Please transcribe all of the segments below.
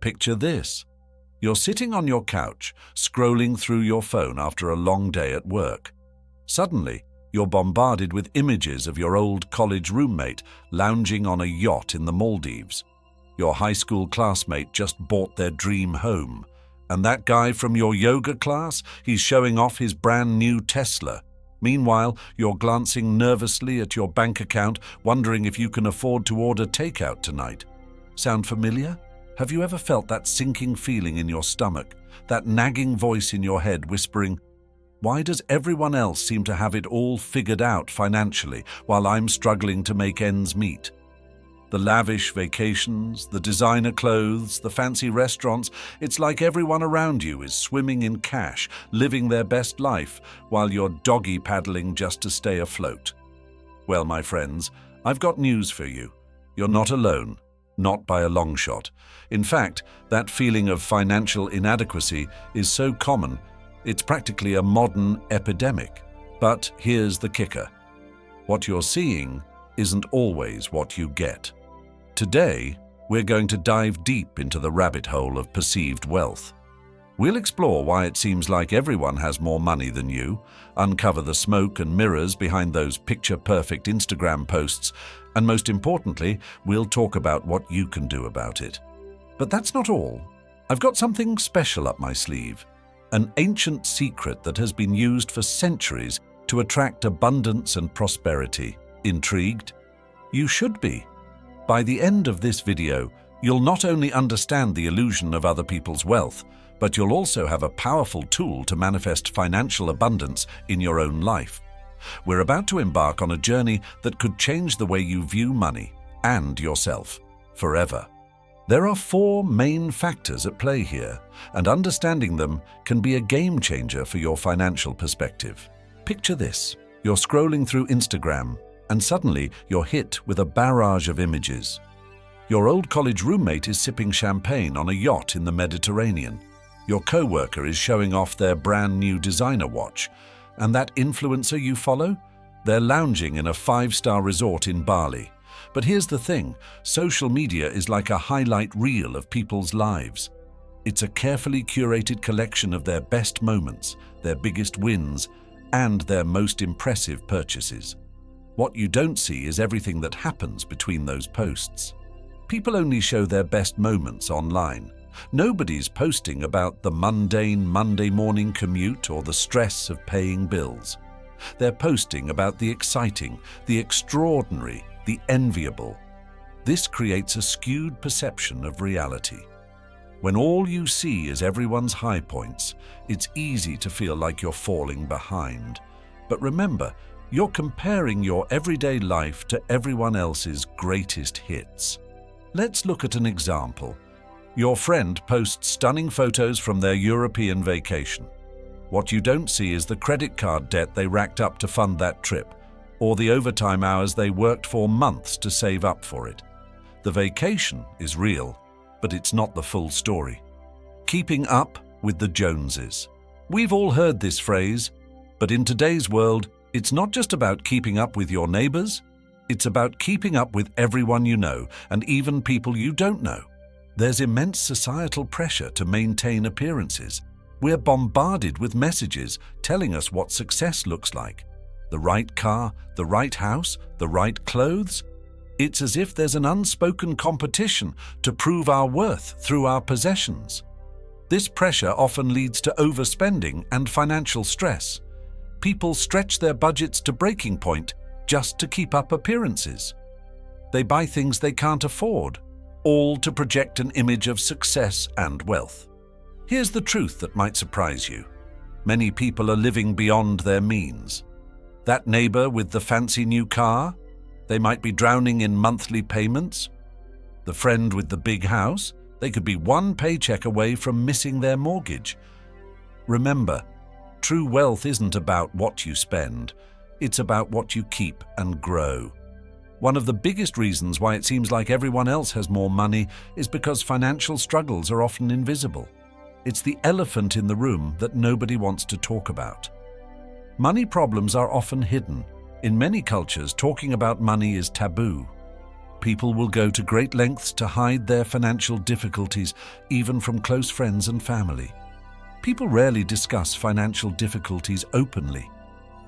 Picture this. You're sitting on your couch, scrolling through your phone after a long day at work. Suddenly, you're bombarded with images of your old college roommate lounging on a yacht in the Maldives. Your high school classmate just bought their dream home. And that guy from your yoga class, he's showing off his brand new Tesla. Meanwhile, you're glancing nervously at your bank account, wondering if you can afford to order takeout tonight. Sound familiar? Have you ever felt that sinking feeling in your stomach, that nagging voice in your head whispering, "Why does everyone else seem to have it all figured out financially while I'm struggling to make ends meet?" The lavish vacations, the designer clothes, the fancy restaurants, it's like everyone around you is swimming in cash, living their best life, while you're doggy paddling just to stay afloat. Well, my friends, I've got news for you. You're not alone, not by a long shot. In fact, that feeling of financial inadequacy is so common, it's practically a modern epidemic. But here's the kicker. What you're seeing isn't always what you get. Today, we're going to dive deep into the rabbit hole of perceived wealth. We'll explore why it seems like everyone has more money than you, uncover the smoke and mirrors behind those picture-perfect Instagram posts, and most importantly, we'll talk about what you can do about it. But that's not all. I've got something special up my sleeve, an ancient secret that has been used for centuries to attract abundance and prosperity. Intrigued? You should be. By the end of this video, you'll not only understand the illusion of other people's wealth, but you'll also have a powerful tool to manifest financial abundance in your own life. We're about to embark on a journey that could change the way you view money and yourself forever. There are 4 main factors at play here, and understanding them can be a game changer for your financial perspective. Picture this. You're scrolling through Instagram, and suddenly you're hit with a barrage of images. Your old college roommate is sipping champagne on a yacht in the Mediterranean. Your coworker is showing off their brand new designer watch. And that influencer you follow? They're lounging in a 5-star resort in Bali. But here's the thing, social media is like a highlight reel of people's lives. It's a carefully curated collection of their best moments, their biggest wins, and their most impressive purchases. What you don't see is everything that happens between those posts. People only show their best moments online. Nobody's posting about the mundane Monday morning commute or the stress of paying bills. They're posting about the exciting, the extraordinary, the enviable. This creates a skewed perception of reality. When all you see is everyone's high points, it's easy to feel like you're falling behind. But remember, you're comparing your everyday life to everyone else's greatest hits. Let's look at an example. Your friend posts stunning photos from their European vacation. What you don't see is the credit card debt they racked up to fund that trip, or the overtime hours they worked for months to save up for it. The vacation is real, but it's not the full story. Keeping up with the Joneses. We've all heard this phrase, but in today's world, it's not just about keeping up with your neighbors, it's about keeping up with everyone you know, and even people you don't know. There's immense societal pressure to maintain appearances. We're bombarded with messages telling us what success looks like. The right car, the right house, the right clothes. It's as if there's an unspoken competition to prove our worth through our possessions. This pressure often leads to overspending and financial stress. People stretch their budgets to breaking point just to keep up appearances. They buy things they can't afford, all to project an image of success and wealth. Here's the truth that might surprise you. Many people are living beyond their means. That neighbor with the fancy new car, they might be drowning in monthly payments. The friend with the big house, they could be one paycheck away from missing their mortgage. Remember, true wealth isn't about what you spend, it's about what you keep and grow. One of the biggest reasons why it seems like everyone else has more money is because financial struggles are often invisible. It's the elephant in the room that nobody wants to talk about. Money problems are often hidden. In many cultures, talking about money is taboo. People will go to great lengths to hide their financial difficulties, even from close friends and family. People rarely discuss financial difficulties openly.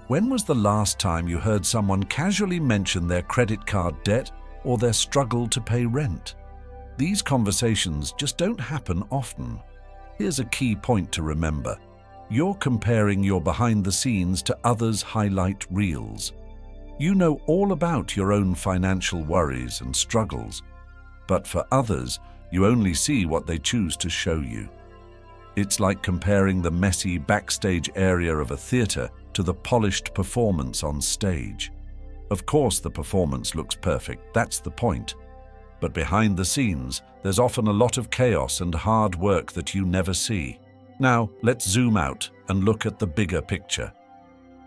When was the last time you heard someone casually mention their credit card debt or their struggle to pay rent? These conversations just don't happen often. Here's a key point to remember. You're comparing your behind the scenes to others' highlight reels. You know all about your own financial worries and struggles, but for others, you only see what they choose to show you. It's like comparing the messy backstage area of a theater to the polished performance on stage. Of course, the performance looks perfect, that's the point. But behind the scenes, there's often a lot of chaos and hard work that you never see. Now, let's zoom out and look at the bigger picture.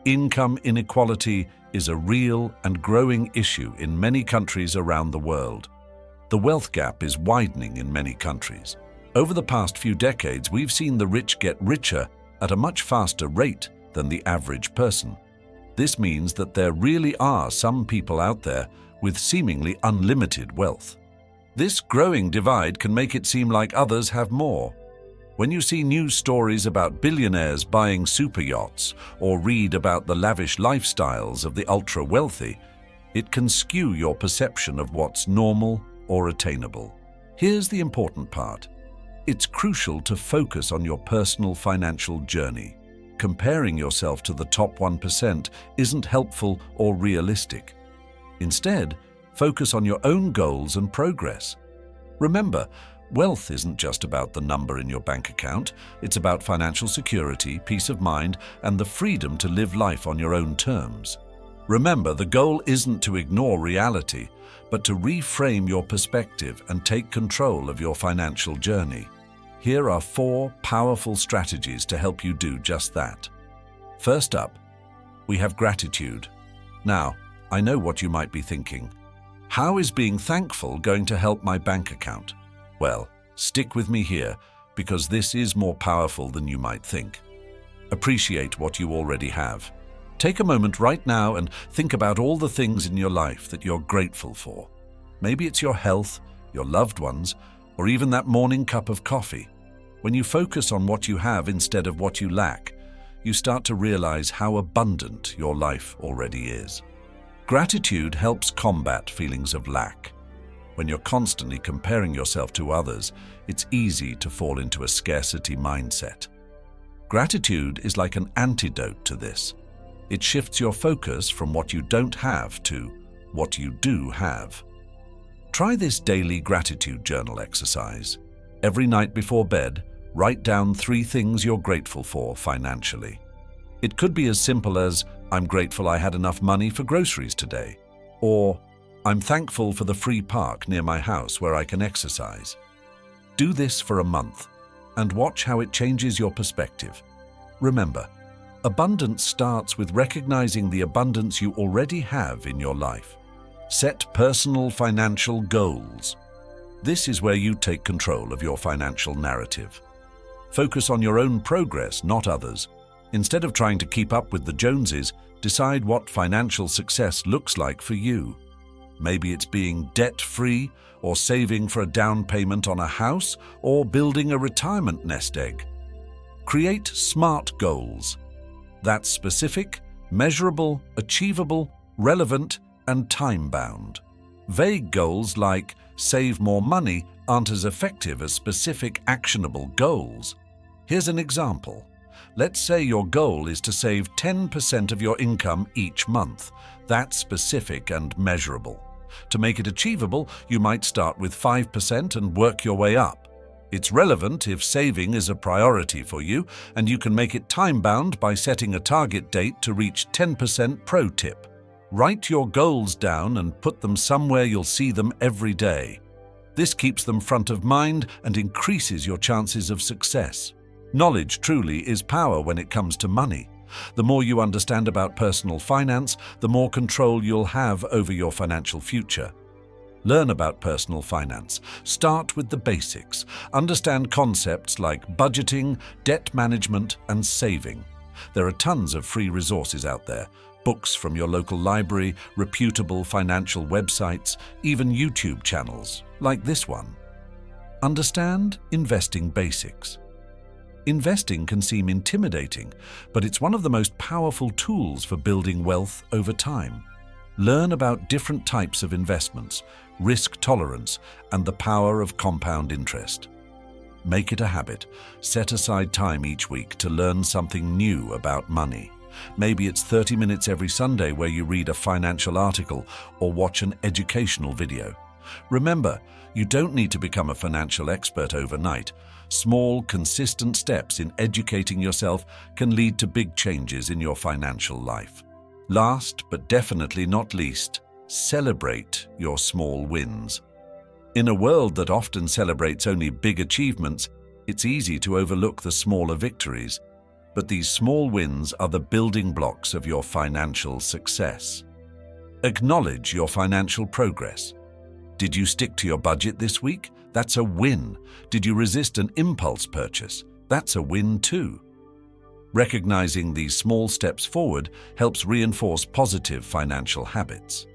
Income inequality is a real and growing issue in many countries around the world. The wealth gap is widening in many countries. Over the past few decades, we've seen the rich get richer at a much faster rate than the average person. This means that there really are some people out there with seemingly unlimited wealth. This growing divide can make it seem like others have more. When you see news stories about billionaires buying super yachts or read about the lavish lifestyles of the ultra-wealthy, it can skew your perception of what's normal or attainable. Here's the important part. It's crucial to focus on your personal financial journey. Comparing yourself to the top 1% isn't helpful or realistic. Instead, focus on your own goals and progress. Remember, wealth isn't just about the number in your bank account. It's about financial security, peace of mind, and the freedom to live life on your own terms. Remember, the goal isn't to ignore reality, but to reframe your perspective and take control of your financial journey. Here are 4 powerful strategies to help you do just that. First up, we have gratitude. Now, I know what you might be thinking. How is being thankful going to help my bank account? Well, stick with me here, because this is more powerful than you might think. Appreciate what you already have. Take a moment right now and think about all the things in your life that you're grateful for. Maybe it's your health, your loved ones, or even that morning cup of coffee. When you focus on what you have instead of what you lack, you start to realize how abundant your life already is. Gratitude helps combat feelings of lack. When you're constantly comparing yourself to others, it's easy to fall into a scarcity mindset. Gratitude is like an antidote to this. It shifts your focus from what you don't have to what you do have. Try this daily gratitude journal exercise. Every night before bed, write down 3 things you're grateful for financially. It could be as simple as, I'm grateful I had enough money for groceries today, or I'm thankful for the free park near my house where I can exercise. Do this for a month and watch how it changes your perspective. Remember, abundance starts with recognizing the abundance you already have in your life. Set personal financial goals. This is where you take control of your financial narrative. Focus on your own progress, not others. Instead of trying to keep up with the Joneses, decide what financial success looks like for you. Maybe it's being debt-free, or saving for a down payment on a house, or building a retirement nest egg. Create SMART goals. That's specific, measurable, achievable, relevant, and time-bound. Vague goals like save more money aren't as effective as specific, actionable goals. Here's an example. Let's say your goal is to save 10% of your income each month. That's specific and measurable. To make it achievable, you might start with 5% and work your way up. It's relevant if saving is a priority for you, and you can make it time-bound by setting a target date to reach 10%. Pro tip: write your goals down and put them somewhere you'll see them every day. This keeps them front of mind and increases your chances of success. Knowledge truly is power when it comes to money. The more you understand about personal finance, the more control you'll have over your financial future. Learn about personal finance. Start with the basics. Understand concepts like budgeting, debt management, and saving. There are tons of free resources out there. books from your local library, reputable financial websites, even YouTube channels, like this one. Understand investing basics. Investing can seem intimidating, but it's one of the most powerful tools for building wealth over time. Learn about different types of investments, risk tolerance, and the power of compound interest. Make it a habit. Set aside time each week to learn something new about money. Maybe it's 30 minutes every Sunday where you read a financial article or watch an educational video. Remember, you don't need to become a financial expert overnight. Small, consistent steps in educating yourself can lead to big changes in your financial life. Last, but definitely not least, celebrate your small wins. In a world that often celebrates only big achievements, it's easy to overlook the smaller victories. But these small wins are the building blocks of your financial success. Acknowledge your financial progress. Did you stick to your budget this week? That's a win. Did you resist an impulse purchase? That's a win too. Recognizing these small steps forward helps reinforce positive financial habits.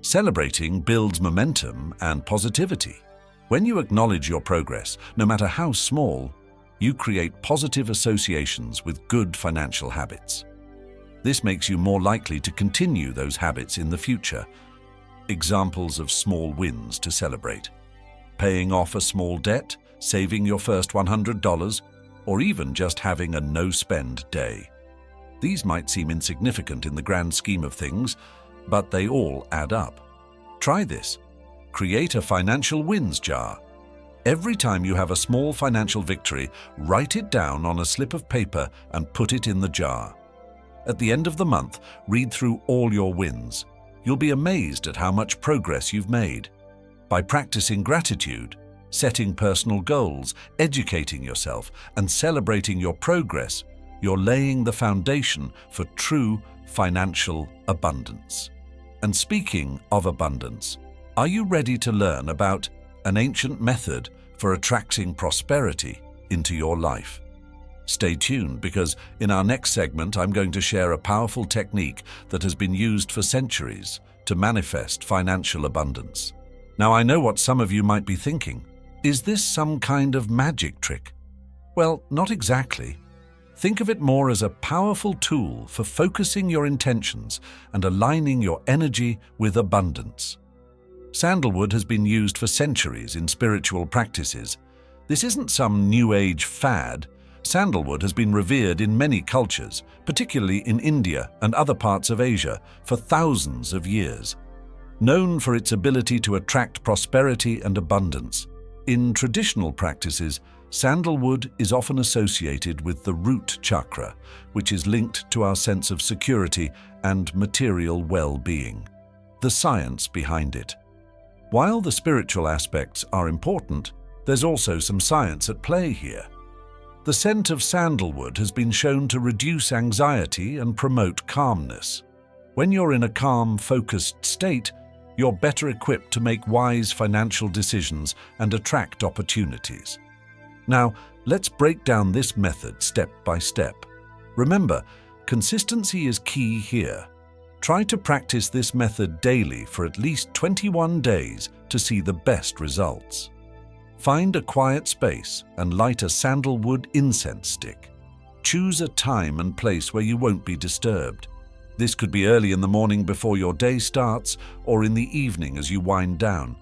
Celebrating builds momentum and positivity. When you acknowledge your progress, no matter how small, you create positive associations with good financial habits. This makes you more likely to continue those habits in the future. Examples of small wins to celebrate: paying off a small debt, saving your first $100, or even just having a no-spend day. These might seem insignificant in the grand scheme of things, but they all add up. Try this. Create a financial wins jar. Every time you have a small financial victory, write it down on a slip of paper and put it in the jar. At the end of the month, read through all your wins. You'll be amazed at how much progress you've made. By practicing gratitude, setting personal goals, educating yourself, and celebrating your progress, you're laying the foundation for true financial abundance. And speaking of abundance, are you ready to learn about an ancient method for attracting prosperity into your life? Stay tuned, because in our next segment I'm going to share a powerful technique that has been used for centuries to manifest financial abundance. Now, I know what some of you might be thinking. Is this some kind of magic trick? Well, not exactly. Think of it more as a powerful tool for focusing your intentions and aligning your energy with abundance. Sandalwood has been used for centuries in spiritual practices. This isn't some new age fad. Sandalwood has been revered in many cultures, particularly in India and other parts of Asia, for thousands of years. Known for its ability to attract prosperity and abundance, in traditional practices, sandalwood is often associated with the root chakra, which is linked to our sense of security and material well-being. The science behind it. While the spiritual aspects are important, there's also some science at play here. The scent of sandalwood has been shown to reduce anxiety and promote calmness. When you're in a calm, focused state, you're better equipped to make wise financial decisions and attract opportunities. Now, let's break down this method step by step. Remember, consistency is key here. Try to practice this method daily for at least 21 days to see the best results. Find a quiet space and light a sandalwood incense stick. Choose a time and place where you won't be disturbed. This could be early in the morning before your day starts, or in the evening as you wind down.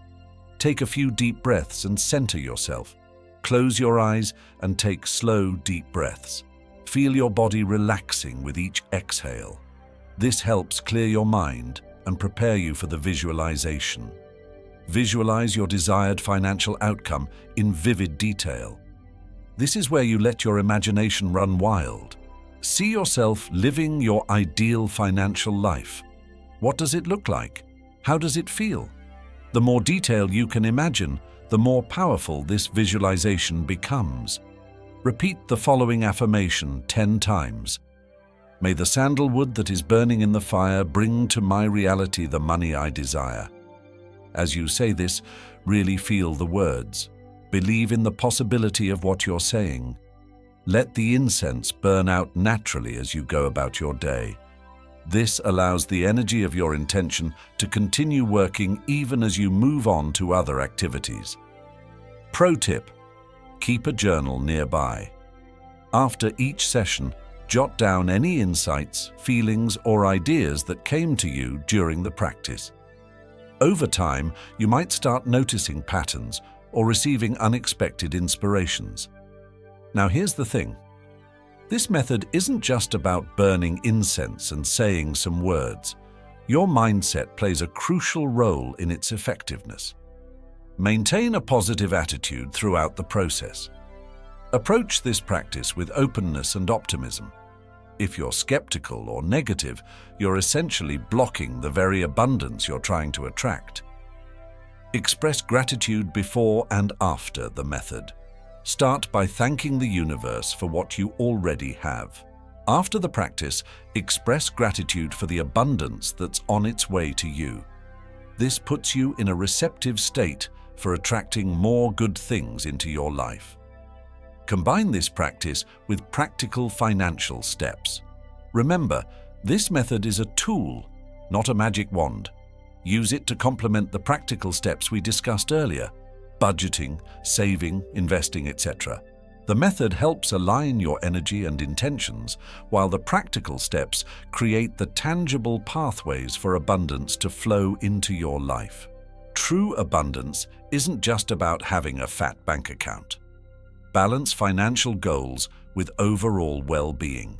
Take a few deep breaths and center yourself. Close your eyes and take slow, deep breaths. Feel your body relaxing with each exhale. This helps clear your mind and prepare you for the visualization. Visualize your desired financial outcome in vivid detail. This is where you let your imagination run wild. See yourself living your ideal financial life. What does it look like? How does it feel? The more detail you can imagine, the more powerful this visualization becomes. Repeat the following affirmation 10 times. May the sandalwood that is burning in the fire bring to my reality the money I desire. As you say this, really feel the words. Believe in the possibility of what you're saying. Let the incense burn out naturally as you go about your day. This allows the energy of your intention to continue working even as you move on to other activities. Pro tip: keep a journal nearby. After each session, jot down any insights, feelings, or ideas that came to you during the practice. Over time, you might start noticing patterns or receiving unexpected inspirations. Now here's the thing. This method isn't just about burning incense and saying some words. Your mindset plays a crucial role in its effectiveness. Maintain a positive attitude throughout the process. Approach this practice with openness and optimism. If you're skeptical or negative, you're essentially blocking the very abundance you're trying to attract. Express gratitude before and after the method. Start by thanking the universe for what you already have. After the practice, express gratitude for the abundance that's on its way to you. This puts you in a receptive state for attracting more good things into your life. Combine this practice with practical financial steps. Remember, this method is a tool, not a magic wand. Use it to complement the practical steps we discussed earlier: budgeting, saving, investing, etc. The method helps align your energy and intentions, while the practical steps create the tangible pathways for abundance to flow into your life. True abundance isn't just about having a fat bank account. Balance financial goals with overall well-being.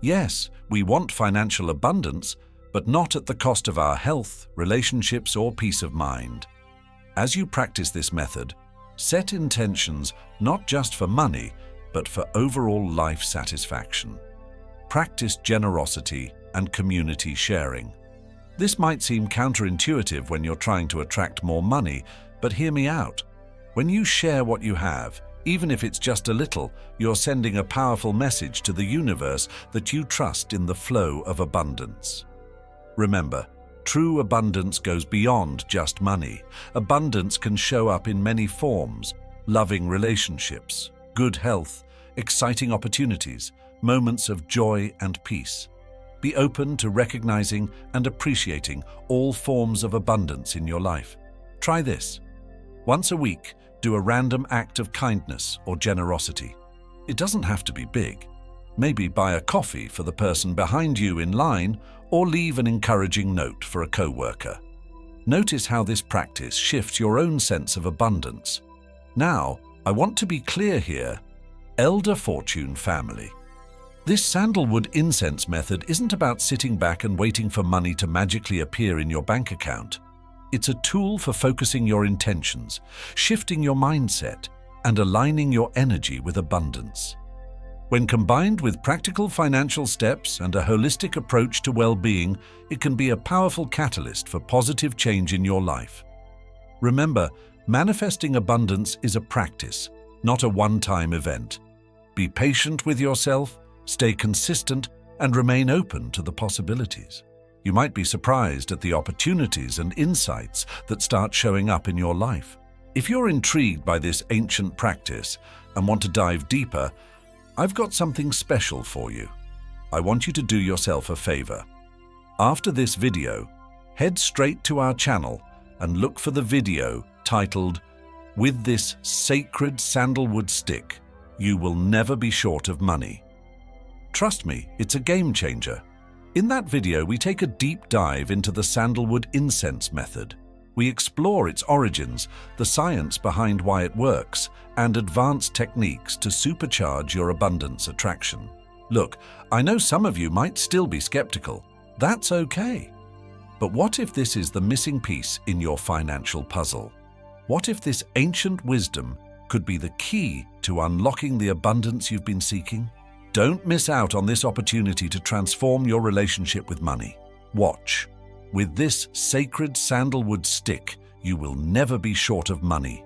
Yes, we want financial abundance, but not at the cost of our health, relationships, or peace of mind. As you practice this method, set intentions not just for money, but for overall life satisfaction. Practice generosity and community sharing. This might seem counterintuitive when you're trying to attract more money, but hear me out. When you share what you have, even if it's just a little, you're sending a powerful message to the universe that you trust in the flow of abundance. Remember, true abundance goes beyond just money. Abundance can show up in many forms: loving relationships, good health, exciting opportunities, moments of joy and peace. Be open to recognizing and appreciating all forms of abundance in your life. Try this. Once a week, do a random act of kindness or generosity. It doesn't have to be big. Maybe buy a coffee for the person behind you in line, or leave an encouraging note for a coworker. Notice how this practice shifts your own sense of abundance. Now, I want to be clear here. Elder Fortune family. This sandalwood incense method isn't about sitting back and waiting for money to magically appear in your bank account. It's a tool for focusing your intentions, shifting your mindset, and aligning your energy with abundance. When combined with practical financial steps and a holistic approach to well-being, it can be a powerful catalyst for positive change in your life. Remember, manifesting abundance is a practice, not a one-time event. Be patient with yourself, stay consistent, and remain open to the possibilities. You might be surprised at the opportunities and insights that start showing up in your life. If you're intrigued by this ancient practice and want to dive deeper, I've got something special for you. I want you to do yourself a favor. After this video, head straight to our channel and look for the video titled, "With this sacred sandalwood stick, you will never be short of money." Trust me, it's a game changer. In that video, we take a deep dive into the sandalwood incense method. We explore its origins, the science behind why it works, and advanced techniques to supercharge your abundance attraction. Look, I know some of you might still be skeptical. That's okay. But what if this is the missing piece in your financial puzzle? What if this ancient wisdom could be the key to unlocking the abundance you've been seeking? Don't miss out on this opportunity to transform your relationship with money. Watch. With this sacred sandalwood stick, you will never be short of money.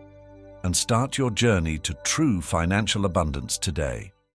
And start your journey to true financial abundance today.